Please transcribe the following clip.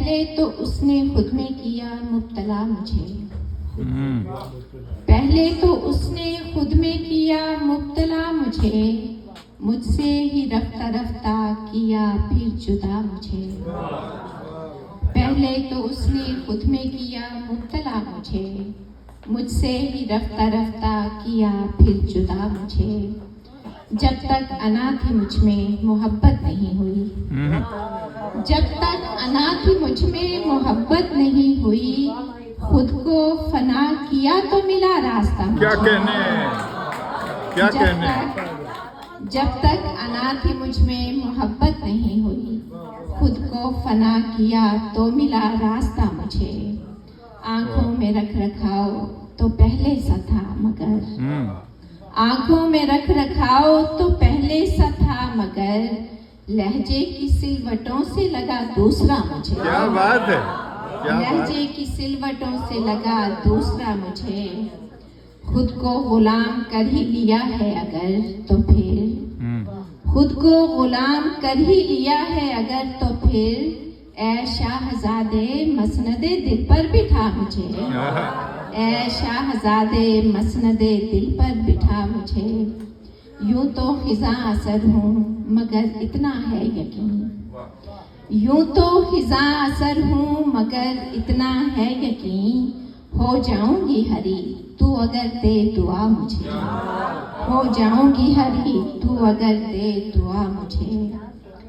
पहले तो उसने खुद में किया मुब्तला मुझे, पहले तो उसने खुद में किया मुब्तला मुझे, मुझसे ही रफ्ता रफ्ता किया फिर जुदा मुझे। पहले तो उसने खुद में किया मुब्तला मुझे, मुझसे ही रफ्ता रफ्ता किया फिर जुदा मुझे। जब तक अना थी मुझ में मोहब्बत नहीं हुई, जब तक अना थी मुझ में मोहब्बत नहीं हुई, खुद को फना किया तो मिला रास्ता मुझे। क्या कहने, क्या कहने। जब तक अना थी मुझ में मोहब्बत नहीं हुई, खुद को फना किया तो मिला रास्ता मुझे। आंखों में रख रखाओ तो पहले सा था मगर, आंखों में रख रखाओ तो पहले सा था मगर, लहजे की सिलवटों से लगा दूसरा मुझे। क्या बात है, क्या लहजे की सिलवटों से लगा दूसरा मुझे। खुद को गुलाम कर ही लिया है अगर तो फिर, खुद को गुलाम कर ही लिया है अगर तो फिर, ऐ शाहज़ादे मसनदे दिल पर बिठा मुझे, ऐ शाहज़ादे मसनदे दिल पर बिठा मुझे। यूं तो खिज़ा असर हूँ मगर इतना है यकीन, यूं तो खिज़ा असर हूँ मगर इतना है यकीन, हो जाऊंगी हरी तू अगर दे दुआ मुझे, हो जाऊंगी हरी तू अगर दे दुआ मुझे।